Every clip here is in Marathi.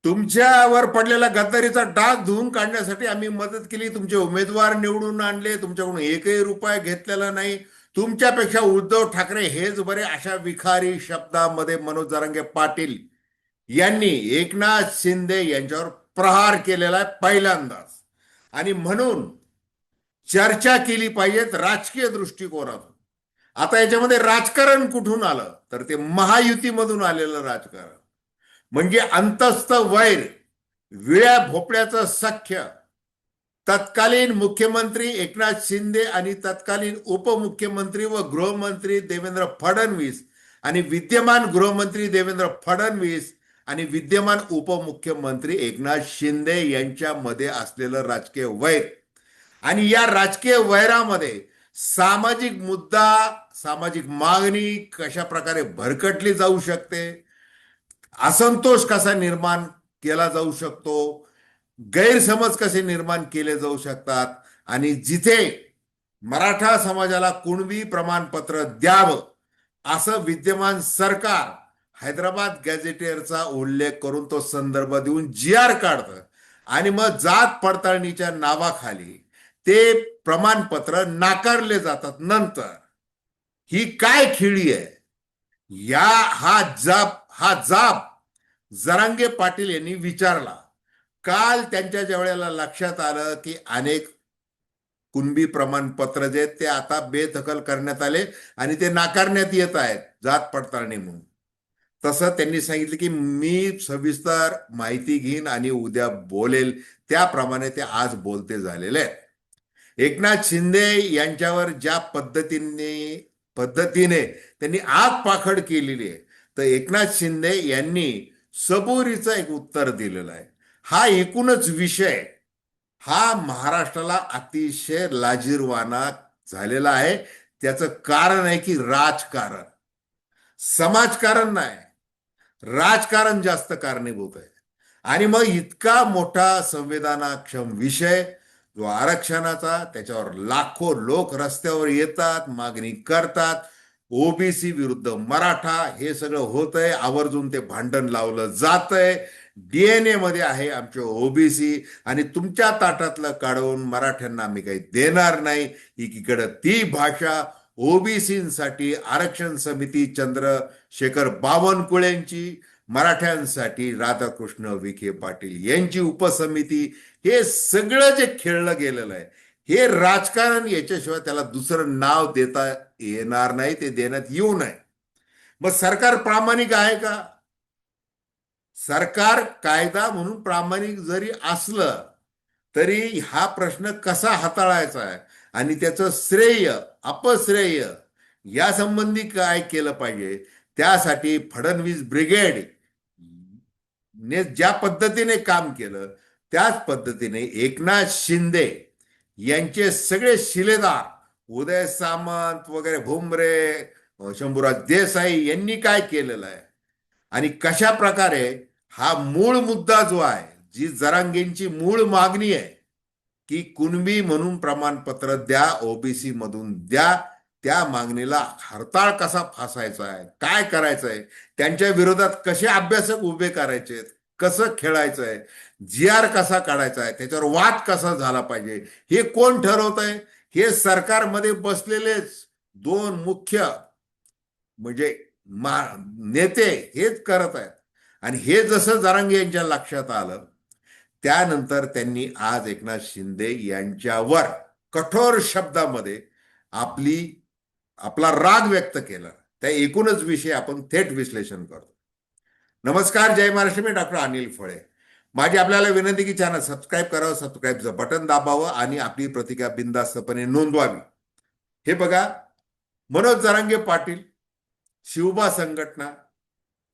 तुमच्यावर पडलेला गद्दारीचा डाग धुवून काढण्यासाठी आम्ही मदत केली. तुमचे उमेदवार निवडून आणले. तुमच्याकडून एकही रुपया घेतलेला नाही. तुमच्यापेक्षा उद्धव ठाकरे हेच बरे, अशा विखारी शब्दामध्ये मनोज जरांगे पाटील यांनी एकनाथ शिंदे यांच्यावर प्रहार केलेला आहे पहिल्यांदाच. आणि म्हणून चर्चा केली पाहिजेत राजकीय दृष्टिकोनातून. आता याच्यामध्ये राजकारण कुठून आलं, तर ते महायुतीमधून आलेलं राजकारण. म्हणजे अंतस्थ वैर, विळ्या भोपळ्याचं सख्य. तत्कालीन मुख्यमंत्री एकनाथ शिंदे आणि तत्कालीन उपमुख्यमंत्री व गृहमंत्री देवेंद्र फडणवीस आणि विद्यमान गृहमंत्री देवेंद्र फडणवीस आणि विद्यमान उपमुख्यमंत्री एकनाथ शिंदे यांच्यामध्ये असलेलं राजकीय वैर. आणि या राजकीय वैरामध्ये सामाजिक मुद्दा, सामाजिक मागणी कशा प्रकारे भरकटली जाऊ शकते, असंतोष कसा निर्माण केला जाऊ शकतो, गैरसमज कसे निर्माण केले जाऊ शकतात, आणि जिथे मराठा समाजाला कुणबी प्रमाणपत्र द्यावं असं विद्यमान सरकार हैदराबाद गॅझेटियरचा उल्लेख करून तो संदर्भ देऊन जी.आर. काढतं आणि मग जात पडताळणीच्या नावाखाली ते प्रमाणपत्र नाकारले जातात. नंतर ही काय खिळी आहे? हा जाब जरांगे पाटील यांनी विचारला. काल त्यांच्या ज्यावेळेला लक्षात आलं की अनेक कुणबी प्रमाणपत्र जे ते आता बेदखल करण्यात आले आणि ते नाकारण्यात येत आहेत जात पडताळणी म्हणून, तसं त्यांनी सांगितलं की मी सविस्तर माहिती घेईन आणि उद्या बोलेल. त्याप्रमाणे ते आज बोलते झालेले आहेत. एकनाथ शिंदे यांच्यावर ज्या पद्धतीने त्यांनी आग पाखड केलेली आहे, तर एकनाथ शिंदे यांनी सबुरीचं एक उत्तर दिलेलं आहे. हा एकूणच विषय हा महाराष्ट्राला अतिशय लाजिरवाणा झालेला आहे. त्याचं कारण आहे की राजकारण, समाजकारण नाही, राजकारण जास्त कारणीभूत आहे. आणि मग इतका मोठा संवेदनाक्षम विषय जो आरक्षणाचा, त्याच्यावर लाखो लोक रस्त्यावर येतात, मागणी करतात. ओबीसी विरुद्ध मराठा हे सगळं होतंय, आवर्जून ते भांडण लावलं जातंय. डीएनए मध्ये आहे आमचे ओबीसी, आणि तुमच्या ताटातलं काढून मराठ्यांना आम्ही काही देणार नाही. एकीकडे ती भाषा ओबीसींसाठी आरक्षण समिती चंद्रशेखर बावनकुळेंची, मराठ्यांसाठी राधाकृष्ण विखे पाटील यांची उपसमिती, हे सगळं जे खेळलं गेलेलं आहे हे राजकारण. याच्याशिवाय त्याला दुसरं नाव देता येणार नाही, ते देण्यात येऊ नये. मग सरकार प्रामाणिक आहे का? सरकार कायदा म्हणून प्रामाणिक जरी असलं तरी हा प्रश्न कसा हाताळायचा आहे आणि त्याचं श्रेय अपश्रेय या संबंधी काय केलं पाहिजे, त्यासाठी फडणवीस ब्रिगेड ने ज्या पद्धतीने काम केलं त्याच पद्धतीने एकनाथ शिंदे यांचे सगळे शिलेदार उदय सामंत वगैरे, भुमरे, शंभूराज देसाई यांनी काय केलेलं आहे आणि कशा प्रकारे हा मूळ मुद्दा जो आहे, जी जरांगेंची मूळ मागणी आहे की कुणबी म्हणून प्रमाणपत्र द्या, ओबीसी मधून द्या, त्या मागणीला हरताळ कसा फासायचा आहे, काय करायचं आहे, त्यांच्या विरोधात कसे अभ्यासक उभे करायचे, कसं खेळायचं आहे, जी.आर. कसा काढायचा आहे, त्याच्यावर वाद कसा झाला पाहिजे, हे कोण ठरवत आहे? हे सरकारमध्ये बसलेलेच दोन मुख्य म्हणजे नेते हेच करत आहेत. आणि हे जसं जरांगे यांच्या लक्षात आलं, त्यानंतर त्यांनी आज एकनाथ शिंदे यांच्यावर कठोर शब्दामध्ये आपला राग व्यक्त केला. त्या एकूणच विषय आपण थेट विश्लेषण करतो. नमस्कार, जय महाराष्ट्र. मी डॉक्टर अनिल फळे. माझी आपल्याला विनंती की चॅनल सबस्क्राईब करावं, सबस्क्राईबचं बटन दाबावं आणि आपली प्रतिक्रिया बिनधास्तपणे नोंदवावी. हे बघा, मनोज जरांगे पाटील, शिवबा संघटना,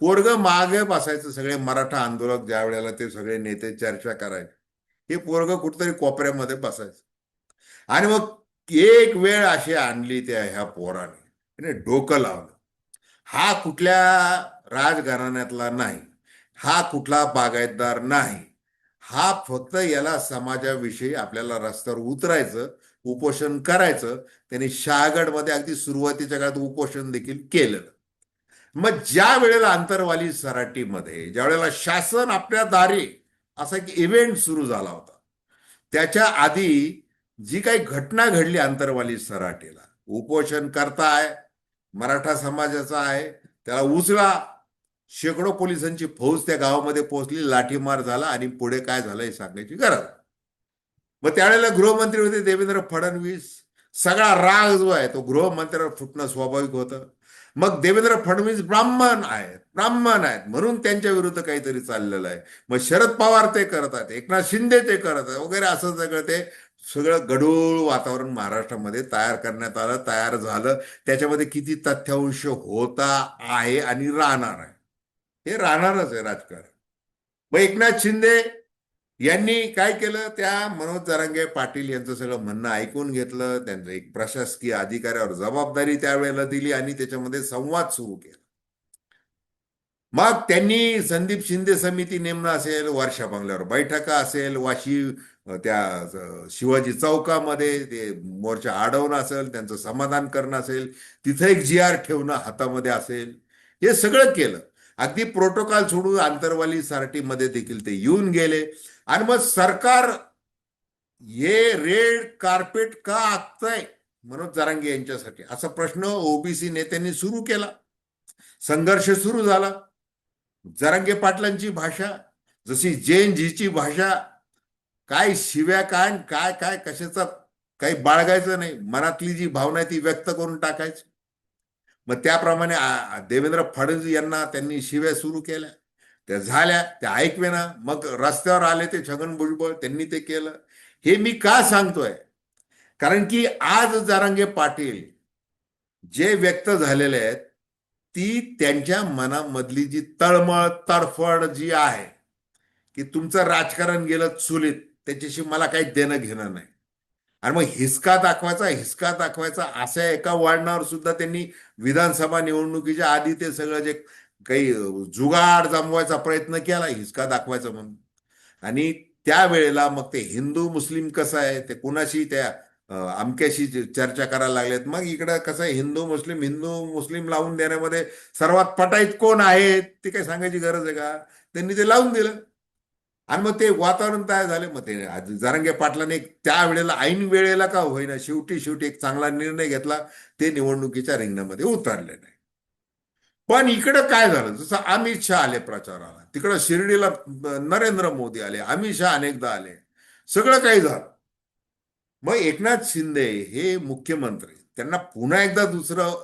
पोरग मागे बसायचं, सगळे मराठा आंदोलक ज्या वेळेला ते सगळे नेते चर्चा करायचे, हे पोरग कुठेतरी कोपऱ्यामध्ये बसायचं. आणि मग एक वेळ अशी आणली त्या ह्या पोराने डोकं लावलं. हा कुठल्या राजघराण्यातला नाही, हा कुठला बागायतदार नाही, हा फक्त याला समाजाविषयी आपल्याला रस्त्यावर उतरायचं, उपोषण करायचं. त्यांनी शहागडमध्ये अगदी सुरुवातीच्या काळात उपोषण देखील केलं. मग ज्या वेळेला आंतरवाली सराटीमध्ये ज्या वेळेला शासन आपल्या दारी असा एक इव्हेंट सुरू झाला होता, त्याच्या आधी जी काही घटना घडली आंतरवाली सराटीला, उपोषण करताय, मराठा समाजाचा आहे, त्याला उचला, शेकडो पोलिसांची फौज त्या गावामध्ये पोहोचली, लाठीमार झाला आणि पुढे काय झालं हे सांगायची गरज. मग त्यावेळेला गृहमंत्री होते देवेंद्र फडणवीस. सगळा राग जो आहे तो गृहमंत्र्यावर फुटणं स्वाभाविक होतं. मग देवेंद्र फडणवीस ब्राह्मण आहेत म्हणून त्यांच्या विरुद्ध काहीतरी चाललेलं आहे. मग शरद पवार ते करत आहेत, एकनाथ शिंदे ते करत आहेत वगैरे, असं सगळं गढूळ वातावरण महाराष्ट्रामध्ये तयार करण्यात आलं, तयार झालं. त्याच्यामध्ये किती तथ्यांश होता आहे आणि राहणार आहे, हे राहणारच आहे राजकारण. मग एकनाथ शिंदे यांनी काय केलं, त्या मनोज जरांगे पाटील यांचं सगळं म्हणणं ऐकून घेतलं, त्यांचं एक प्रशासकीय अधिकाऱ्यावर जबाबदारी त्यावेळेला दिली आणि त्याच्यामध्ये संवाद सुरू केला. मग त्यांनी संदीप शिंदे समिती नेमणं असेल, वर्षा बंगल्यावर बैठका असेल, त्या शिवाजी चौकामध्ये ते मोर्चा अडवणं असेल, त्यांचं समाधान करणं असेल, तिथं एक GR ठेवणं हातामध्ये असेल, हे सगळं केलं. अगदी प्रोटोकॉल सोडून आंतरवाली सराटीमध्ये देखील ते येऊन गेले. आणि मग सरकार हे रेड कार्पेट का आखतंय मनोज जरांगे यांच्यासाठी, असा प्रश्न ओबीसी नेत्यांनी सुरू केला. संघर्ष सुरू झाला. जरांगे पाटलांची भाषा जशी जैन जीची भाषा, काय शिव्या काय काय काय कशाचं काही बाळगायचं नाही, मनातली जी भावना आहे ती व्यक्त करून टाकायची. मग त्याप्रमाणे देवेंद्र फडणवीस यांना त्यांनी शिव्या सुरू केल्या, त्या झाल्या, त्या ऐकवेना. मग रस्त्यावर आले ते छगन भुजबळ, त्यांनी ते केलं. हे मी का सांगतोय, कारण की आज जरांगे पाटील जे व्यक्त झालेले आहेत, ती त्यांच्या मनामधली जी तळमळ तडफड जी आहे, की तुमचं राजकारण गेलं चुलीत, त्याच्याशी मला काही देणं घेणं नाही. आणि मग हिसका दाखवायचा अशा एका वळणावर सुद्धा त्यांनी विधानसभा निवडणुकीच्या आधी ते सगळं जे काही जुगाड जमवायचा प्रयत्न केला, हिसका दाखवायचा म्हणून. आणि त्यावेळेला मग ते हिंदू मुस्लिम कसं आहे, ते कुणाशी त्या अमक्याशी चर्चा करायला लागलेत. मग इकडं कसं आहे, हिंदू मुस्लिम लावून देण्यामध्ये सर्वात पटाईत कोण आहे ते काही सांगायची गरज आहे का, त्यांनी ते लावून दिलं. आणि मग ते वातावरण तयार झाले. मग ते जरांगे पाटलाने त्यावेळेला ऐन वेळेला का होईना शेवटी एक चांगला निर्णय घेतला, ते निवडणुकीच्या रिंगणामध्ये उतरले नाही. पण इकडं काय झालं, जसं अमित शहा आले प्रचाराला, तिकडं शिर्डीला नरेंद्र मोदी आले, अमित शहा अनेकदा आले, सगळं काही झालं. मग एकनाथ शिंदे हे मुख्यमंत्री, त्यांना पुन्हा एकदा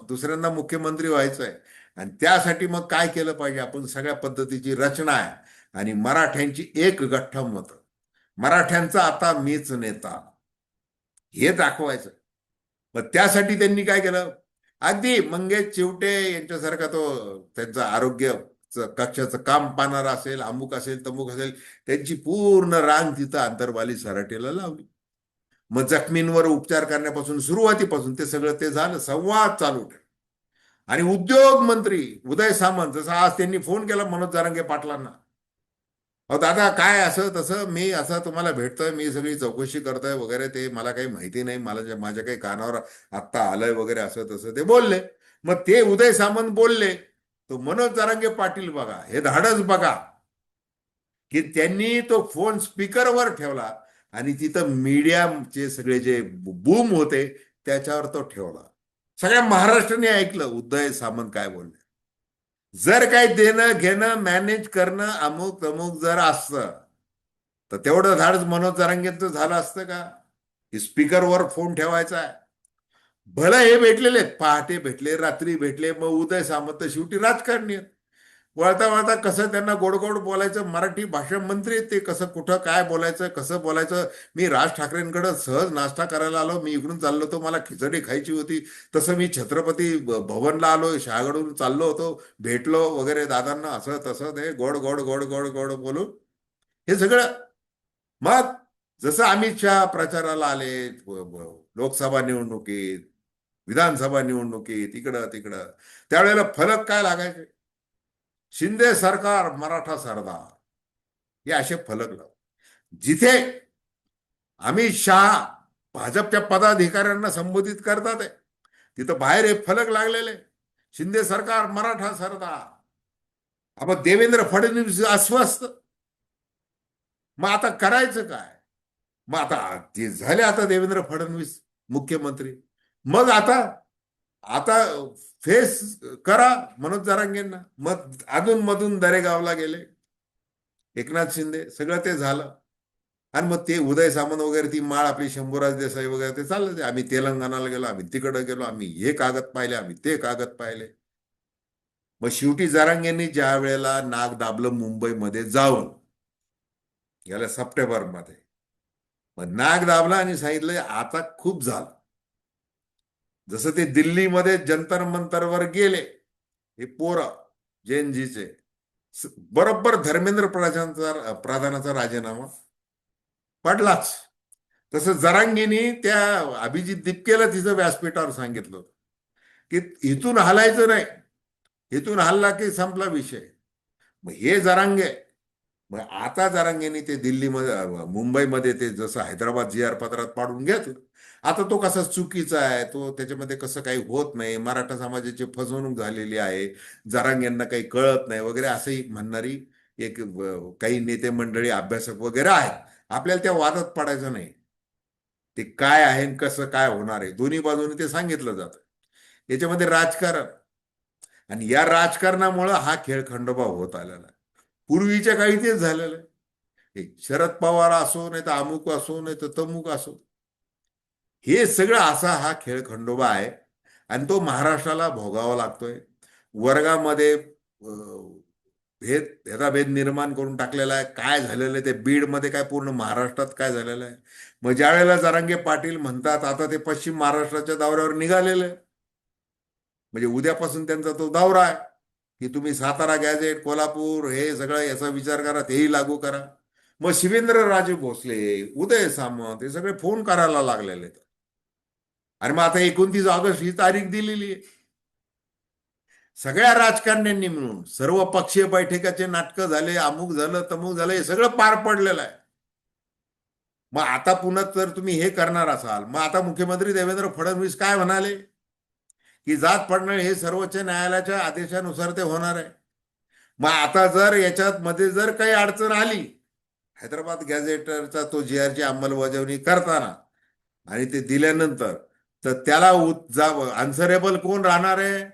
दुसऱ्यांदा मुख्यमंत्री व्हायचं आहे. आणि त्यासाठी मग काय केलं पाहिजे, आपण सगळ्या पद्धतीची रचना आहे आणि मराठ्यांची एक गठ्ठा मत, मराठ्यांचा आता मीच नेता, हे दाखवायचं. मग त्यासाठी त्यांनी काय केलं, अगदी मंगेश चिवटे यांच्यासारखा तो त्यांचं आरोग्य कक्षाचं काम पाहणार असेल, अमुक असेल तमुक असेल, त्यांची पूर्ण रांग तिथं आंतरवाली सराटीला लावली. मग जखमींवर उपचार करण्यापासून सुरुवातीपासून ते सगळं ते झालं, संवाद चालू ठेव. आणि उद्योग मंत्री उदय सामंत, जसं आज त्यांनी फोन केला मनोज जरांगे पाटलांना, अहो दादा काय असं तसं, मी असं तुम्हाला भेटतोय, मी सगळी चौकशी करतोय वगैरे, ते मला काही माहिती नाही, माझ्या काही कानावर आत्ता आलंय वगैरे, असं तसं ते बोलले. मग ते उदय सामंत बोलले, तो मनोज जरांगे पाटील बघा, हे धाडस बघा, की त्यांनी तो फोन स्पीकरवर ठेवला आणि तिथं मीडियाचे सगळे जे बूम होते त्याच्यावर तो ठेवला. सगळ्या महाराष्ट्राने ऐकलं उदय सामंत काय बोलले. जर काय देणं घेणं मॅनेज करणं अमुक तमुक जर असतं, तर तेवढं धाडस मनोज जरांगेंचं झालं असतं का, की स्पीकरवर फोन ठेवायचा आहे. भलं हे भेटलेले आहेत, पहाटे भेटले, रात्री भेटले, मग उदय सामंत शेवटी राजकारणी आहेत. वळता वळता कसं त्यांना गोड गोड बोलायचं, मराठी भाषा मंत्री आहेत ते, कसं कुठं काय बोलायचं, कसं बोलायचं. मी राज ठाकरेंकडे सहज नाश्ता करायला आलो, मी इकडून चाललो होतो, मला खिचडी खायची होती, तसं मी छत्रपती भवनला आलो, शहागडून चाललो होतो, भेटलो वगैरे दादांना, असं तसं ते गोड गोड गोड गोड गोड बोलून हे सगळं. मग जसं अमित शहा प्रचाराला आले, लोकसभा निवडणुकीत, विधानसभा निवडणुकीत, इकडं तिकडं, त्यावेळेला फलक काय लागायचे, शिंदे सरकार मराठा सरदार, हे असे फलक लाव. जिथे अमित शहा भाजपच्या पदाधिकाऱ्यांना संबोधित करतात आहे, तिथं बाहेर हे फलक लागलेले. शिंदे सरकार, मराठा सरकार. आपण देवेंद्र फडणवीस अस्वस्थ. मग आता करायचं काय? मग आता ते झाले आता देवेंद्र फडणवीस मुख्यमंत्री. मग आता आता फेस करा मनोज जरांगेंना. मग अधून मधून दरेगावला गेले एकनाथ शिंदे, सगळं ते झालं. आणि मग ते उदय सामंत वगैरे ती माळ आपली शंभूराज देसाई वगैरे ते चाललं ते. आम्ही तेलंगणाला गेलो, आम्ही तिकडे गेलो, आम्ही हे कागद पाहिले, आम्ही ते कागद पाहिले. मग शेवटी जरांगेंनी ज्या वेळेला नाक दाबलं मुंबईमध्ये जाऊन गेल्या सप्टेंबरमध्ये, मग नाक दाबला आणि सांगितलं आता खूप झालं. जसं ते दिल्लीमध्ये जंतर मंतरवर गेले हे पोरं जैनजीचे, बरोबर धर्मेंद्र प्रधानाचा राजीनामा पडलाच. तसं जरांगीनी त्या अभिजित दिपकेला तिचं व्यासपीठावर सांगितलं होतं की इथून हलायचं नाही, इथून हल्ला की संपला विषय. मग हे जरांगे, मग आता जरांगेने ते दिल्लीमध्ये मुंबईमध्ये ते जसं हैदराबाद जी आर पत्रात पाडून घेतलं. आता तो कसा चुकीचा आहे, तो त्याच्यामध्ये कसं काही होत नाही, मराठा समाजाची फसवणूक झालेली आहे, जरांगेंना काही कळत नाही वगैरे असंही म्हणणारी एक काही नेते मंडळी, अभ्यासक वगैरे आहेत. आपल्याला त्या वादात पडायचं नाही. ते काय आहे आणि कसं काय होणार आहे दोन्ही बाजूने ते सांगितलं जातं. याच्यामध्ये राजकारण, आणि या राजकारणामुळं हा खेळखंडोबा होत आलेला आहे. पूर्वीच्या काळी तेच झालेलं आहे. शरद पवार असो, नाही तर अमुक असो, नाही तर तमुक असो, हे सगळं असा हा खेळखंडोबा आहे. आणि तो महाराष्ट्राला भोगावा लागतोय. वर्गामध्ये भेदाभेद निर्माण करून टाकलेला आहे. काय झालेलं आहे ते बीडमध्ये, काय पूर्ण महाराष्ट्रात काय झालेलं आहे. मग ज्या वेळेला जरांगे पाटील म्हणतात आता ते पश्चिम महाराष्ट्राच्या दौऱ्यावर निघालेले आहे, म्हणजे उद्यापासून त्यांचा तो दौरा आहे की तुम्ही सातारा गॅझेट, कोल्हापूर, हे सगळं याचा विचार करा, तेही लागू करा. मग शिवेंद्रराजे भोसले, उदय सामंत हे सगळे फोन करायला लागलेले आहेत. आणि मग आता 29 ऑगस्ट ही तारीख दिलेली आहे. सगळ्या राजकारण्यांनी मिळून सर्व पक्षीय बैठकाचे नाटकं झाले, अमुक झालं, तमुक झालं, हे सगळं पार पडलेलं आहे. मग आता पुन्हा जर तुम्ही हे करणार असाल, मग आता मुख्यमंत्री देवेंद्र फडणवीस काय म्हणाले की जात पडणं हे सर्वोच्च न्यायालयाच्या आदेशानुसार ते होणार आहे. मग आता जर याच्यात मध्ये जर काही अडचण आली, हैदराबाद गॅझेटरचा तो जी अंमलबजावणी करताना आणि ते दिल्यानंतर, तर त्याला आन्सरेबल कोण राहणार आहे?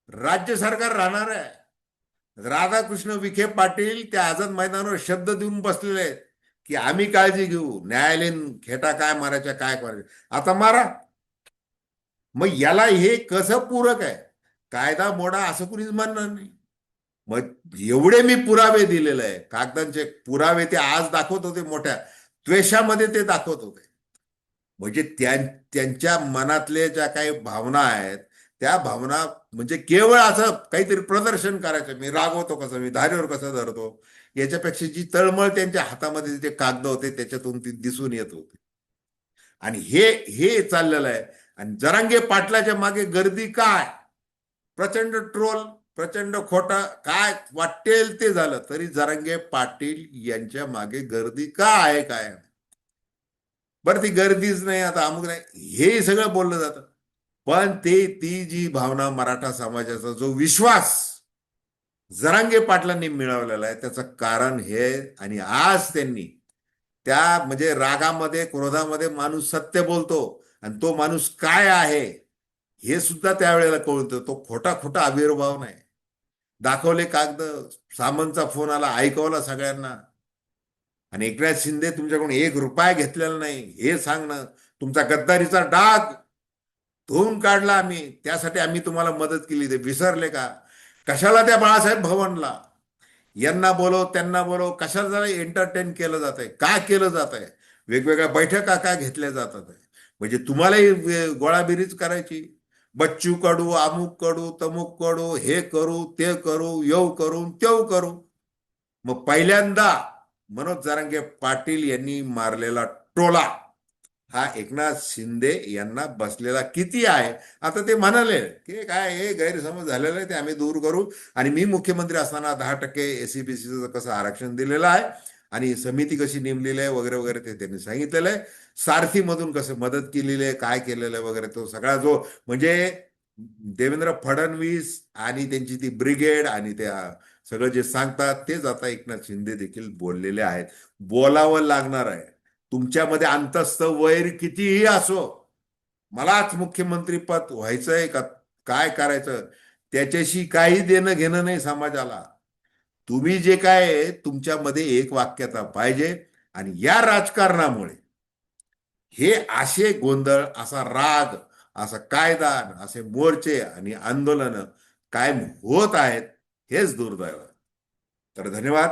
राज्य सरकार राहणार आहे. राधाकृष्ण विखे पाटील त्या आझाद मैदानावर शब्द देऊन बसलेले आहेत की आम्ही काळजी घेऊ, न्यायालयीन खेटा काय मारायच्या काय करायचं आता मारा. मग याला हे कसं पूरक आहे? कायदा मोडा असं कुणीच म्हणणार नाही. मग एवढे मी पुरावे दिलेले आहे, कागदांचे पुरावे ते आज दाखवत होते, मोठ्या द्वेषामध्ये ते दाखवत होते. म्हणजे त्यांच्या मनातले ज्या काही भावना आहेत, त्या भावना म्हणजे केवळ असं काहीतरी प्रदर्शन करायचं, मी रागवतो कसं, मी धारेवर कसं धरतो, याच्यापेक्षा जी तळमळ त्यांच्या हातामध्ये जे कागद होते त्याच्यातून ती दिसून येत होती. आणि हे हे चाललेलं आहे. आणि जरांगे पाटलाच्या मागे गर्दी काय? प्रचंड ट्रोल, प्रचंड खोटा, काय वाटेल ते झालं तरी जरांगे पाटील यांच्या मागे गर्दी का आहे काय? बरं ती गर्दीच नाही, आता अमुक नाही, हे सगळं बोललं जातं. पण ती जी भावना, मराठा समाजाचा जो विश्वास जरांगे पाटलांनी मिळवलेला आहे त्याचं कारण हे. आणि आज त्यांनी त्या म्हणजे रागामध्ये, क्रोधामध्ये माणूस सत्य बोलतो, आणि तो माणूस काय आहे हे सुद्धा त्यावेळेला कळतं. तो खोटा खोटा आविर्भाव नाही. दाखवले कागद, सामंतचा फोन आला, ऐकवला सगळ्यांना. आणि एकनाथ शिंदे तुमच्याकडून 1 रुपया घेतलेला नाही हे सांगणं, तुमचा गद्दारीचा डाग धुवून काढला आम्ही, त्यासाठी आम्ही तुम्हाला मदत केली, ते विसरले का? कशाला त्या बाळासाहेब भवनला यांना बोलव त्यांना बोलव, कशाला एंटरटेन केलं जात आहे, काय केलं जात आहे, वेगवेगळ्या बैठका काय घेतल्या जातात आहे? म्हणजे तुम्हालाही गोळाबिरीच करायची. बच्चू कडू, अमुक कडू, तमुक कडू, हे करू ते करू, येऊ करू तेऊ करू. मग पहिल्यांदा मनोज जरांगे पाटील यांनी मारलेला टोला हा एकनाथ शिंदे यांना बसलेला किती आहे? आता ते म्हणाले की काय हे गैरसमज झालेला आहे, ते आम्ही दूर करू. आणि मी मुख्यमंत्री असताना 10% एसईबीसीचं कसं आरक्षण दिलेलं आहे आणि समिती कशी नेमलेली आहे वगैरे वगैरे ते त्यांनी सांगितलेलं आहे. सारथीमधून कसं मदत केलेली आहे, काय केलेलं आहे वगैरे, तो सगळा जो म्हणजे देवेंद्र फडणवीस आणि त्यांची ती ब्रिगेड आणि त्या सगळं जे सांगतात तेच आता एकनाथ शिंदे देखील बोललेले आहेत. बोलावं लागणार आहे. तुमच्यामध्ये अंतस्थ वैर कितीही असो, मलाच मुख्यमंत्री पद व्हायचंय का काय करायचं त्याच्याशी काही देणं घेणं नाही समाजाला. तुम्ही जे काय आहे, तुमच्यामध्ये एक वाक्यता पाहिजे. आणि या राजकारणामुळे हे असे गोंधळ, असा राग, असा कायदा, असे मोर्चे आणि आंदोलन कायम होत आहेत, हेच दुर्दैव आहे. तर धन्यवाद.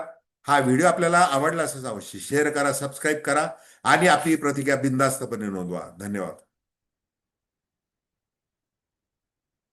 हा व्हिडिओ आपल्याला आवडला असेल अवश्य शेअर करा, सबस्क्राईब करा आणि आपली प्रतिक्रिया बिनधास्तपणे नोंदवा. धन्यवाद.